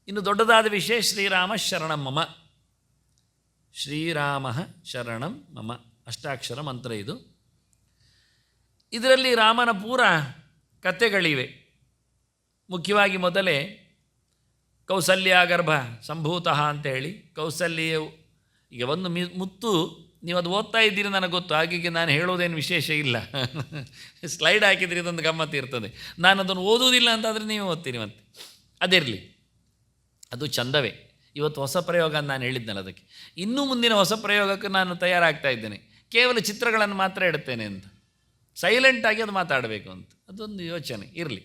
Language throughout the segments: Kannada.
ಇನ್ನು ದೊಡ್ಡದಾದ ವಿಷಯ ಶ್ರೀರಾಮ ಶರಣಂ ಮಮ. ಶ್ರೀರಾಮ ಶರಣಂ ಮಮ ಅಷ್ಟಾಕ್ಷರ ಮಂತ್ರ ಇದು. ಇದರಲ್ಲಿ ರಾಮನ ಪೂರ ಕಥೆಗಳಿವೆ. ಮುಖ್ಯವಾಗಿ ಮೊದಲೇ ಕೌಸಲ್ಯ ಗರ್ಭ ಸಂಭೂತಃ ಅಂತ ಹೇಳಿ, ಕೌಸಲ್ಯವು ಈಗ ಒಂದು ಮುತ್ತು ನೀವು ಅದು ಓದ್ತಾ ಇದ್ದೀರಿ ನನಗೆ ಗೊತ್ತು, ಹಾಗಾಗಿ ನಾನು ಹೇಳೋದೇನು ವಿಶೇಷ ಇಲ್ಲ. ಸ್ಲೈಡ್ ಹಾಕಿದರೆ ಇದೊಂದು ಗಮ್ಮತ್ತು ಇರ್ತದೆ. ನಾನು ಅದನ್ನು ಓದುವುದಿಲ್ಲ ಅಂತಾದರೆ ನೀವು ಓದ್ತೀರಿ. ಮತ್ತೆ ಅದಿರಲಿ, ಅದು ಚಂದವೇ. ಇವತ್ತು ಹೊಸ ಪ್ರಯೋಗ ಅಂತ ನಾನು ಹೇಳಿದ್ನಲ್ಲ, ಅದಕ್ಕೆ ಇನ್ನೂ ಮುಂದಿನ ಹೊಸ ಪ್ರಯೋಗಕ್ಕೆ ನಾನು ತಯಾರಾಗ್ತಾ ಇದ್ದೇನೆ. ಕೇವಲ ಚಿತ್ರಗಳನ್ನು ಮಾತ್ರ ಇಡುತ್ತೇನೆ ಅಂತ, ಸೈಲೆಂಟಾಗಿ ಅದು ಮಾತಾಡಬೇಕು ಅಂತ, ಅದೊಂದು ಯೋಚನೆ ಇರಲಿ.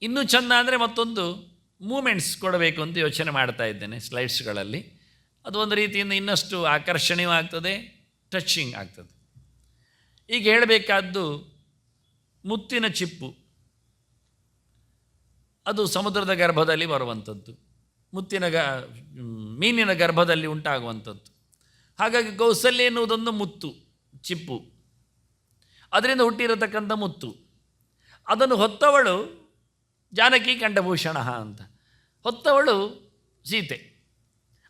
ಇನ್ನೂ ಚೆಂದ ಅಂದರೆ ಮತ್ತೊಂದು ಮೂಮೆಂಟ್ಸ್ ಕೊಡಬೇಕು ಅಂತ ಯೋಚನೆ ಮಾಡ್ತಾ ಇದ್ದೇನೆ ಸ್ಲೈಡ್ಸ್ಗಳಲ್ಲಿ. ಅದು ಒಂದು ರೀತಿಯಿಂದ ಇನ್ನಷ್ಟು ಆಕರ್ಷಣೀಯ ಆಗ್ತದೆ, ಟಚಿಂಗ್ ಆಗ್ತದೆ. ಈಗ ಹೇಳಬೇಕಾದ್ದು ಮುತ್ತಿನ ಚಿಪ್ಪು. ಅದು ಸಮುದ್ರದ ಗರ್ಭದಲ್ಲಿ ಬರುವಂಥದ್ದು, ಮೀನಿನ ಗರ್ಭದಲ್ಲಿ ಉಂಟಾಗುವಂಥದ್ದು. ಹಾಗಾಗಿ ಕೌಸಲ್ಯ ಎನ್ನುವುದೊಂದು ಮುತ್ತು ಚಿಪ್ಪು, ಅದರಿಂದ ಹುಟ್ಟಿರತಕ್ಕಂಥ ಮುತ್ತು. ಅದನ್ನು ಹೊತ್ತವಳು ಜಾನಕಿ ಕಂಠಭೂಷಣ ಅಂತ, ಹೊತ್ತವಳು ಸೀತೆ.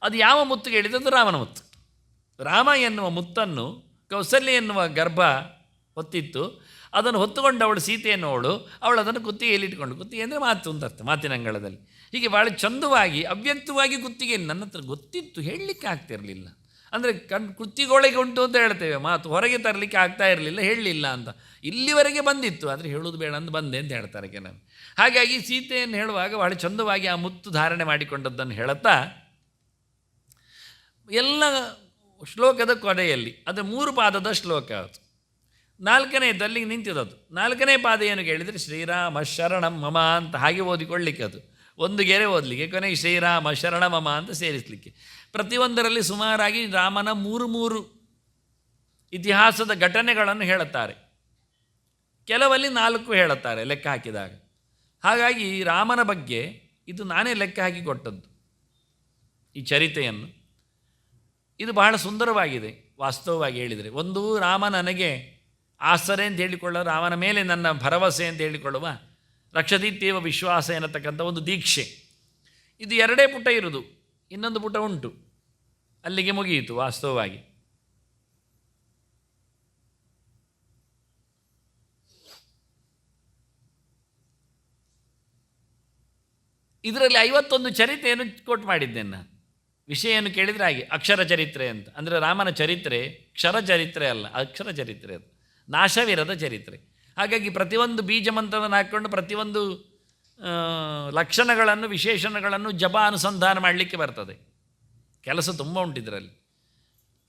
ಅದು ಯಾವ ಮುತ್ತಿಗೆ ಹೇಳಿದ್ದು? ರಾಮನ ಮುತ್ತು. ರಾಮ ಎನ್ನುವ ಮುತ್ತನ್ನು ಕೌಸಲ್ಯ ಎನ್ನುವ ಗರ್ಭ ಹೊತ್ತಿತ್ತು. ಅದನ್ನು ಹೊತ್ತುಕೊಂಡವಳು ಸೀತೆ ಎನ್ನುವಳು, ಅವಳು ಅದನ್ನು ಕುತ್ತಿಗೆಯಲ್ಲಿ ಇಟ್ಟುಕೊಂಡು, ಕುತ್ತಿಗೆ ಅಂದರೆ ಮಾತು ಅಂತ ಅರ್ಥ ಮಾತಿನ ಅಂಗಳದಲ್ಲಿ. ಹೀಗೆ ಭಾಳ ಚಂದವಾಗಿ ಅವ್ಯಕ್ತವಾಗಿ ಕುತ್ತಿಗೆ ನನ್ನ ಹತ್ರ ಗೊತ್ತಿತ್ತು, ಹೇಳಲಿಕ್ಕೆ ಆಗ್ತಿರಲಿಲ್ಲ. ಅಂದರೆ ಕುತ್ತಿಗೊಳಗೆ ಉಂಟು ಅಂತ ಹೇಳ್ತೇವೆ, ಮಾತು ಹೊರಗೆ ತರಲಿಕ್ಕೆ ಆಗ್ತಾ ಇರಲಿಲ್ಲ, ಹೇಳಲಿಲ್ಲ ಅಂತ. ಇಲ್ಲಿವರೆಗೆ ಬಂದಿತ್ತು, ಆದರೆ ಹೇಳೋದು ಬೇಡ ಅಂತ ಬಂದೆ ಅಂತ ಹೇಳ್ತಾರೆ ಕೆಲವು. ಹಾಗಾಗಿ ಸೀತೆಯನ್ನು ಹೇಳುವಾಗ ಬಹಳ ಚಂದವಾಗಿ ಆ ಮುತ್ತು ಧಾರಣೆ ಮಾಡಿಕೊಂಡದ್ದನ್ನು ಹೇಳುತ್ತಾ ಎಲ್ಲ ಶ್ಲೋಕದ ಕೊನೆಯಲ್ಲಿ, ಅದು 3 ಪಾದದ ಶ್ಲೋಕ, ಅದು 4ನೇದು ಅಲ್ಲಿಗೆ ನಿಂತಿದ್ದದು. 4ನೇ ಪಾದ ಏನು ಕೇಳಿದರೆ ಶ್ರೀರಾಮ ಶರಣಂ ಮಮ ಅಂತ ಹಾಗೆ ಓದಿಕೊಳ್ಳಿಕ್ಕೆ, ಅದು ಒಂದು ಗೆರೆ ಓದಲಿಕ್ಕೆ, ಕೊನೆಗೆ ಶ್ರೀರಾಮ ಶರಣ ಮಮ ಅಂತ ಸೇರಿಸಲಿಕ್ಕೆ. ಪ್ರತಿಯೊಂದರಲ್ಲಿ ಸುಮಾರಾಗಿ ರಾಮನ 3 ಇತಿಹಾಸದ ಘಟನೆಗಳನ್ನು ಹೇಳುತ್ತಾರೆ, ಕೆಲವಲ್ಲಿ 4 ಹೇಳುತ್ತಾರೆ ಲೆಕ್ಕ ಹಾಕಿದಾಗ. ಹಾಗಾಗಿ ರಾಮನ ಬಗ್ಗೆ ಇದು ನಾನೇ ಲೆಕ್ಕ ಹಾಕಿ ಕೊಟ್ಟದ್ದು ಈ ಚರಿತೆಯನ್ನು. ಇದು ಬಹಳ ಸುಂದರವಾಗಿದೆ ವಾಸ್ತವವಾಗಿ ಹೇಳಿದರೆ. ಒಂದು, ರಾಮ ನನಗೆ ಆಸರೆ ಅಂತ ಹೇಳಿಕೊಳ್ಳುವ, ರಾಮನ ಮೇಲೆ ನನ್ನ ಭರವಸೆ ಅಂತ ಹೇಳಿಕೊಳ್ಳುವ ರಕ್ಷದಿತ್ಯೇವ ವಿಶ್ವಾಸ ಎನ್ನತಕ್ಕಂಥ ಒಂದು ದೀಕ್ಷೆ. ಇದು 2 ಪುಟ ಇರುವುದು, ಇನ್ನೊಂದು ಪುಟ ಉಂಟು, ಅಲ್ಲಿಗೆ ಮುಗಿಯಿತು ವಾಸ್ತವವಾಗಿ. ಇದರಲ್ಲಿ 51 ಚರಿತ್ರೆಯನ್ನು ಕೋಟ್ ಮಾಡಿದ್ದೇನೆ ನಾನು. ವಿಷಯವನ್ನು ಕೇಳಿದರೆ ಹಾಗೆ ಅಕ್ಷರ ಚರಿತ್ರೆ ಅಂತ, ಅಂದರೆ ರಾಮನ ಚರಿತ್ರೆ ಕ್ಷರ ಚರಿತ್ರೆ ಅಲ್ಲ, ಅಕ್ಷರ ಚರಿತ್ರೆ, ಅದು ನಾಶವಿರದ ಚರಿತ್ರೆ. ಹಾಗಾಗಿ ಪ್ರತಿಯೊಂದು ಬೀಜ ಮಂತ್ರವನ್ನು ಹಾಕ್ಕೊಂಡು ಪ್ರತಿಯೊಂದು ಲಕ್ಷಣಗಳನ್ನು ವಿಶೇಷಣಗಳನ್ನು ಜಪ ಅನುಸಂಧಾನ ಮಾಡಲಿಕ್ಕೆ ಬರ್ತದೆ. ಕೆಲಸ ತುಂಬ ಉಂಟಿದ್ರಲ್ಲಿ.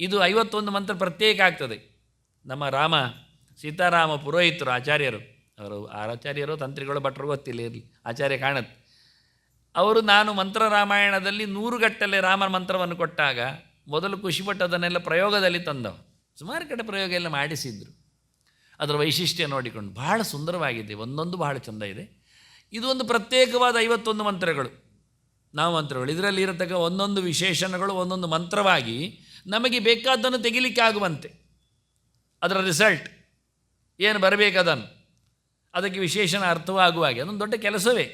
ಇದು 51 ಮಂತ್ರ ಪ್ರತ್ಯೇಕ ಆಗ್ತದೆ. ನಮ್ಮ ರಾಮ ಸೀತಾರಾಮ ಪುರೋಹಿತರು ಆಚಾರ್ಯರು, ಅವರು ಆಚಾರ್ಯರು ತಂತ್ರಿಗಳು ಭಟ್ರು ಗೊತ್ತಿಲ್ಲ, ಇರಲಿ ಆಚಾರ್ಯ ಕಾಣುತ್ತೆ. ಅವರು ನಾನು ಮಂತ್ರ ರಾಮಾಯಣದಲ್ಲಿ 100 ಗಟ್ಟಲೆ ರಾಮನ ಮಂತ್ರವನ್ನು ಕೊಟ್ಟಾಗ ಮೊದಲು ಖುಷಿಪಟ್ಟು ಅದನ್ನೆಲ್ಲ ಪ್ರಯೋಗದಲ್ಲಿ ತಂದವ. ಸುಮಾರು ಕಡೆ ಪ್ರಯೋಗ ಎಲ್ಲ ಮಾಡಿಸಿದ್ರು. ಅದರ ವೈಶಿಷ್ಟ್ಯ ನೋಡಿಕೊಂಡು ಬಹಳ ಸುಂದರವಾಗಿದೆ, ಒಂದೊಂದು ಬಹಳ ಚೆಂದ ಇದೆ. ಇದು ಒಂದು ಪ್ರತ್ಯೇಕವಾದ 51 ಮಂತ್ರಗಳು, ನಾವು ಮಂತ್ರಗಳು. ಇದರಲ್ಲಿ ಇರತಕ್ಕ ಒಂದೊಂದು ವಿಶೇಷಣಗಳು ಒಂದೊಂದು ಮಂತ್ರವಾಗಿ ನಮಗೆ ಬೇಕಾದ್ದನ್ನು ತೆಗಿಲಿಕ್ಕೆ ಆಗುವಂತೆ, ಅದರ ರಿಸಲ್ಟ್ ಏನು ಬರಬೇಕದನ್ನು ಅದಕ್ಕೆ ವಿಶೇಷಣ ಅರ್ಥವಾಗುವ ಹಾಗೆ ಅದೊಂದು ದೊಡ್ಡ ಕೆಲಸವೇ.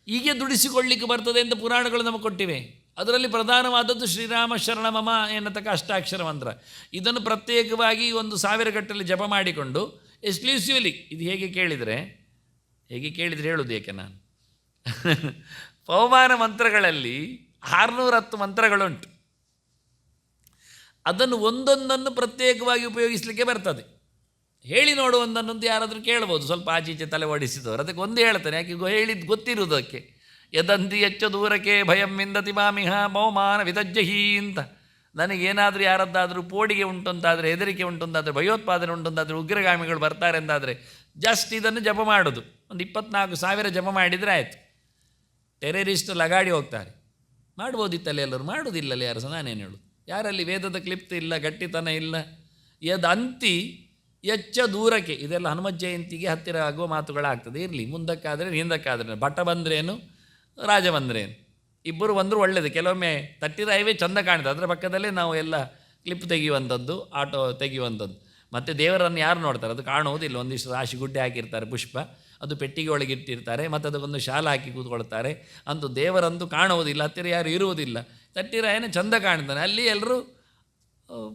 ಹೀಗೆ ದುಡಿಸಿಕೊಳ್ಳಿಕ್ಕೆ ಬರ್ತದೆ ಅಂತ ಪುರಾಣಗಳು ನಮಗೆ ಕೊಟ್ಟಿವೆ. ಅದರಲ್ಲಿ ಪ್ರಧಾನವಾದದ್ದು ಶ್ರೀರಾಮ ಶರಣ ಮಮ ಎನ್ನತಕ್ಕ ಅಷ್ಟಾಕ್ಷರ ಮಂತ್ರ. ಇದನ್ನು ಪ್ರತ್ಯೇಕವಾಗಿ 1000 ಗಟ್ಟಲೆ ಜಪ ಮಾಡಿಕೊಂಡು ಎಕ್ಸ್ಕ್ಲೂಸಿವ್ಲಿ, ಇದು ಹೇಗೆ ಕೇಳಿದರೆ ಹೇಳೋದು ಏಕೆ ನಾನು ಪವಮಾನ ಮಂತ್ರಗಳಲ್ಲಿ 610 ಮಂತ್ರಗಳುಂಟು. ಅದನ್ನು ಒಂದೊಂದನ್ನು ಪ್ರತ್ಯೇಕವಾಗಿ ಉಪಯೋಗಿಸಲಿಕ್ಕೆ ಬರ್ತದೆ. ಹೇಳಿ ನೋಡು ಒಂದನ್ನೊಂದು ಯಾರಾದರೂ ಕೇಳ್ಬೋದು, ಸ್ವಲ್ಪ ಆಚೀಚೆ ತಲೆ ಓಡಿಸಿದವರು. ಅದಕ್ಕೆ ಒಂದು ಹೇಳ್ತಾನೆ, ಯಾಕೆ ಹೇಳಿದ್ದು ಗೊತ್ತಿರುವುದಕ್ಕೆ. ಯದಂತಿ ಹೆಚ್ಚ ದೂರಕ್ಕೆ ಭಯಂ ವಿಂದತಿ ಮಾಮಿಹ ಪವಮಾನ ವಿದಜ್ಜಹಿ ಅಂತ. ನನಗೇನಾದರೂ ಯಾರದ್ದಾದರೂ ಪೋಡಿಗೆ ಉಂಟು ಅಂತಾದರೆ, ಹೆದರಿಕೆ ಉಂಟು ಅಂತಾದರೆ, ಭಯೋತ್ಪಾದನೆ ಉಂಟು ಅಂತಾದರೆ, ಉಗ್ರಗಾಮಿಗಳು ಬರ್ತಾರೆ ಅಂತಾದರೆ ಜಸ್ಟ್ ಇದನ್ನು ಜಪ ಮಾಡೋದು. ಒಂದು 24,000 ಜಪ ಮಾಡಿದರೆ ಆಯಿತು. ಟೆರರಿಸ್ಟ್ ಲಗಾಡಿ ಹೋಗ್ತಾರೆ, ಮಾಡ್ಬೋದಿತ್ತಲ್ಲ ಎಲ್ಲರೂ, ಮಾಡೋದಿಲ್ಲಲ್ಲ ಯಾರು ಸಹ. ನಾನೇನು ಹೇಳೋದು, ಯಾರಲ್ಲಿ ವೇದದ ಕ್ಲಿಪ್ತ ಇಲ್ಲ, ಗಟ್ಟಿತನ ಇಲ್ಲ. ಯದಂತಿ ಎಚ್ಚ ದೂರಕ್ಕೆ, ಇದೆಲ್ಲ ಹನುಮತ್ ಜಯಂತಿಗೆ ಹತ್ತಿರ ಆಗುವ ಮಾತುಗಳಾಗ್ತದೆ. ಇರಲಿ, ಮುಂದಕ್ಕಾದರೆ ಹಿಂದಕ್ಕಾದರೆ, ಭಟ ಬಂದ್ರೇನು ರಾಜ ಬಂದ್ರೇನು, ಇಬ್ಬರು ಬಂದರೂ ಒಳ್ಳೆಯದು. ಕೆಲವೊಮ್ಮೆ ತಟ್ಟಿದ ಹೈವೇ ಚೆಂದ ಕಾಣ್ತದೆ, ಅದರ ಪಕ್ಕದಲ್ಲೇ ನಾವು ಎಲ್ಲ ಕ್ಲಿಪ್ ತೆಗೆಯುವಂಥದ್ದು, ಆಟೋ ತೆಗೆಯುವಂಥದ್ದು. ಮತ್ತು ದೇವರನ್ನು ಯಾರು ನೋಡ್ತಾರೆ, ಅದು ಕಾಣುವುದಿಲ್ಲ. ಒಂದಿಷ್ಟು ರಾಶಿ ಗುಡ್ಡೆ ಹಾಕಿರ್ತಾರೆ, ಪುಷ್ಪ, ಅದು ಪೆಟ್ಟಿಗೆ ಒಳಗಿಟ್ಟಿರ್ತಾರೆ, ಮತ್ತು ಅದಕ್ಕೊಂದು ಶಾಲ ಹಾಕಿ ಕೂತ್ಕೊಳ್ತಾರೆ. ಅಂತೂ ದೇವರಂತೂ ಕಾಣುವುದಿಲ್ಲ, ಹತ್ತಿರ ಯಾರು ಇರುವುದಿಲ್ಲ. ತಟ್ಟಿರಾಯನೇ ಚಂದ ಕಾಣ್ತಾನೆ, ಅಲ್ಲಿ ಎಲ್ಲರೂ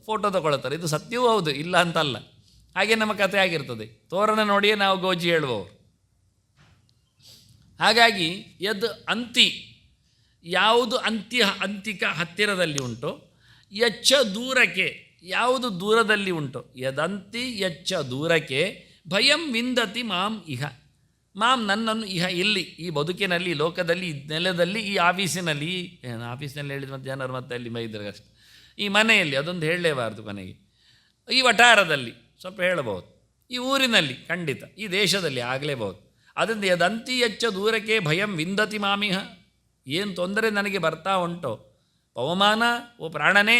ಫೋಟೋ ತಗೊಳ್ತಾರೆ. ಇದು ಸತ್ಯವೂ ಹೌದು, ಇಲ್ಲ ಅಂತಲ್ಲ. ಹಾಗೆ ನಮ್ಮ ಕಥೆ ಆಗಿರ್ತದೆ. ತೋರಣ ನೋಡಿಯೇ ನಾವು ಗೋಜಿ ಹೇಳುವವರು. ಹಾಗಾಗಿ ಯದ್ ಅಂತಿ, ಯಾವುದು ಅಂತಿಕ ಹತ್ತಿರದಲ್ಲಿ ಉಂಟೋ, ಯಚ್ಚ ದೂರಕ್ಕೆ, ಯಾವುದು ದೂರದಲ್ಲಿ ಉಂಟೋ, ಯದಂತಿ ಯಚ್ಚ ದೂರಕ್ಕೆ, ಭಯಂ ವಿಂದತಿ ಮಾಂ ಇಹ, ಮಾಂ ನನ್ನನ್ನು ಇಹ, ಇಲ್ಲಿ ಈ ಬದುಕಿನಲ್ಲಿ, ಲೋಕದಲ್ಲಿ, ಈ ನೆಲದಲ್ಲಿ, ಈ ಆಫೀಸಿನಲ್ಲಿ ಹೇಳಿದ ಮತ್ತು ಜನರು ಮತ್ತೆ ಅಲ್ಲಿ ಬೈದ್ರೆ ಅಷ್ಟೆ, ಈ ಮನೆಯಲ್ಲಿ ಅದೊಂದು ಹೇಳಲೇಬಾರ್ದು ಕೊನೆಗೆ, ಈ ವಠಾರದಲ್ಲಿ ಸ್ವಲ್ಪ ಹೇಳಬಹುದು, ಈ ಊರಿನಲ್ಲಿ ಖಂಡಿತ, ಈ ದೇಶದಲ್ಲಿ ಆಗಲೇಬಹುದು. ಅದರಿಂದ ಯದಂತಿ ಯಚ್ಚ ದೂರಕ್ಕೆ ಭಯಂ ವಿಂದತಿ ಮಾಮಿಹ, ಏನು ತೊಂದರೆ ನನಗೆ ಬರ್ತಾ ಉಂಟೋ, ಪವಮಾನ, ಓ ಪ್ರಾಣನೇ,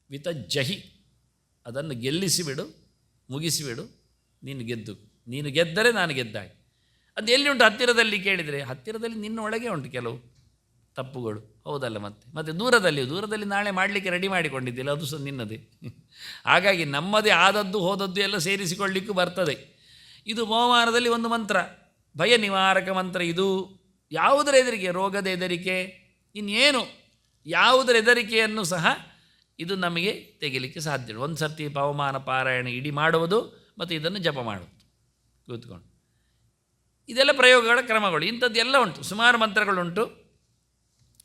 ವಿತಜ್ಜಹಿ, ಅದನ್ನು ಗೆಲ್ಲಿಸಿಬಿಡು, ಮುಗಿಸಿಬಿಡು, ನೀನು ಗೆದ್ದರೆ ನಾನು ಗೆದ್ದಾಗಿ. ಅದು ಎಲ್ಲಿ ಉಂಟು? ಹತ್ತಿರದಲ್ಲಿ ಕೇಳಿದರೆ, ಹತ್ತಿರದಲ್ಲಿ ನಿನ್ನೊಳಗೆ ಉಂಟು ಕೆಲವು ತಪ್ಪುಗಳು, ಹೌದಲ್ಲ? ಮತ್ತು ದೂರದಲ್ಲಿ ನಾಳೆ ಮಾಡಲಿಕ್ಕೆ ರೆಡಿ ಮಾಡಿಕೊಂಡಿದ್ದಿಲ್ಲ, ಅದು ಸಹ ನಿನ್ನದೇ. ಹಾಗಾಗಿ ನಮ್ಮದೇ ಆದದ್ದು ಹೋದದ್ದು ಎಲ್ಲ ಸೇರಿಸಿಕೊಳ್ಳಿಕ್ಕೂ ಬರ್ತದೆ. ಇದು ಪವಮಾನದಲ್ಲಿ ಒಂದು ಮಂತ್ರ, ಭಯ ನಿವಾರಕ ಮಂತ್ರ. ಇದು ಯಾವುದರ ಹೆದರಿಕೆ? ರೋಗದ ಹೆದರಿಕೆ, ಇನ್ನೇನು ಯಾವುದರ ಹೆದರಿಕೆಯನ್ನು ಸಹ ಇದು ನಮಗೆ ತೆಗಿಲಿಕ್ಕೆ ಸಾಧ್ಯ. ಒಂದು ಸರ್ತಿ ಪವಮಾನ ಪಾರಾಯಣ ಇಡೀ ಮಾಡುವುದು ಮತ್ತು ಇದನ್ನು ಜಪ ಮಾಡುವುದು ಕೂತ್ಕೊಂಡು. ಇದೆಲ್ಲ ಪ್ರಯೋಗಗಳ ಕ್ರಮಗಳು, ಇಂಥದ್ದೆಲ್ಲ ಉಂಟು, ಸುಮಾರು ಮಂತ್ರಗಳುಂಟು.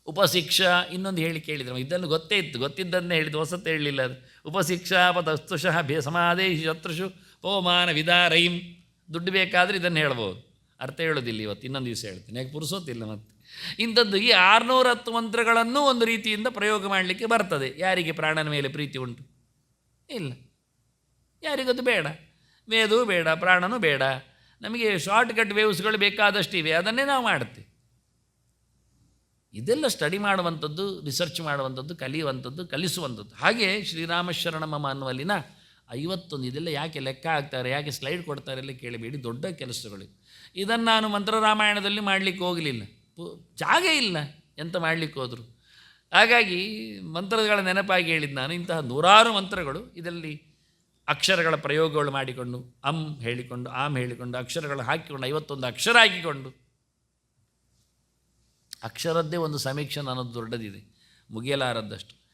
ಉಪಶಿಕ್ಷಾ, ಇನ್ನೊಂದು ಹೇಳಿ ಕೇಳಿದ್ರು, ಇದನ್ನು ಗೊತ್ತಿದ್ದನ್ನೇ ಹೇಳಿದ್ದು, ಹೊಸತ್ತು ಹೇಳಲಿಲ್ಲ ಅದು. ಉಪಶಿಕ್ಷಾ ಪತಸ್ತುಷಃ ಸಮಾದೇಶಿ ಶತ್ರುಷು ಪವಮಾನ ವಿದಾರೈಂ. ದುಡ್ಡು ಬೇಕಾದರೆ ಇದನ್ನು ಹೇಳ್ಬೋದು, ಅರ್ಥ ಹೇಳೋದಿಲ್ಲ ಇವತ್ತು, ಇನ್ನೊಂದು ದಿವಸ ಹೇಳ್ತೀನಿ, ಯಾಕೆ ಪುರುಸೋತಿಲ್ಲ. ಮತ್ತು ಇಂಥದ್ದು ಈ 610 ಮಂತ್ರಗಳನ್ನು ಒಂದು ರೀತಿಯಿಂದ ಪ್ರಯೋಗ ಮಾಡಲಿಕ್ಕೆ ಬರ್ತದೆ. ಯಾರಿಗೆ ಪ್ರಾಣನ ಮೇಲೆ ಪ್ರೀತಿ ಉಂಟು? ಇಲ್ಲ, ಯಾರಿಗದು ಬೇಡ. ವೇದವೂ ಬೇಡ, ಪ್ರಾಣನೂ ಬೇಡ. ನಮಗೆ ಶಾರ್ಟ್ಕಟ್ ವೇವ್ಸ್ಗಳು ಬೇಕಾದಷ್ಟಿವೆ, ಅದನ್ನೇ ನಾವು ಮಾಡ್ತೀವಿ. ಇದೆಲ್ಲ ಸ್ಟಡಿ ಮಾಡುವಂಥದ್ದು, ರಿಸರ್ಚ್ ಮಾಡುವಂಥದ್ದು, ಕಲಿಯುವಂಥದ್ದು, ಕಲಿಸುವಂಥದ್ದು. ಹಾಗೆ ಶ್ರೀರಾಮಶರಣ ಮಮ ಅನ್ನುವಲ್ಲಿನ 51 ಇದೆಲ್ಲ ಯಾಕೆ ಲೆಕ್ಕ ಹಾಕ್ತಾರೆ, ಯಾಕೆ ಸ್ಲೈಡ್ ಕೊಡ್ತಾರೆ ಎಲ್ಲ ಕೇಳಬೇಡಿ, ದೊಡ್ಡ ಕೆಲಸಗಳು. ಇದನ್ನು ನಾನು ಮಂತ್ರರಾಮಾಯಣದಲ್ಲಿ ಮಾಡಲಿಕ್ಕೆ ಹೋಗಲಿಲ್ಲ, ಜಾಗ ಇಲ್ಲ ಎಂತ ಮಾಡಲಿಕ್ಕೆ ಹೋದರು. ಹಾಗಾಗಿ ಮಂತ್ರಗಳ ನೆನಪಾಗಿ ಹೇಳಿದ್ದು ನಾನು. ಇಂತಹ ನೂರಾರು ಮಂತ್ರಗಳು ಇದರಲ್ಲಿ ಅಕ್ಷರಗಳ ಪ್ರಯೋಗಗಳು ಮಾಡಿಕೊಂಡು, ಹೇಳಿಕೊಂಡು, ಹೇಳಿಕೊಂಡು, ಅಕ್ಷರಗಳು ಹಾಕಿಕೊಂಡು, 51 ಅಕ್ಷರ ಹಾಕಿಕೊಂಡು, ಅಕ್ಷರದ್ದೇ ಒಂದು ಸಮೀಕ್ಷೆ ಅನ್ನೋದು ದೊಡ್ಡದಿದೆ, ಮುಗಿಯಲಾರದ್ದಷ್ಟು.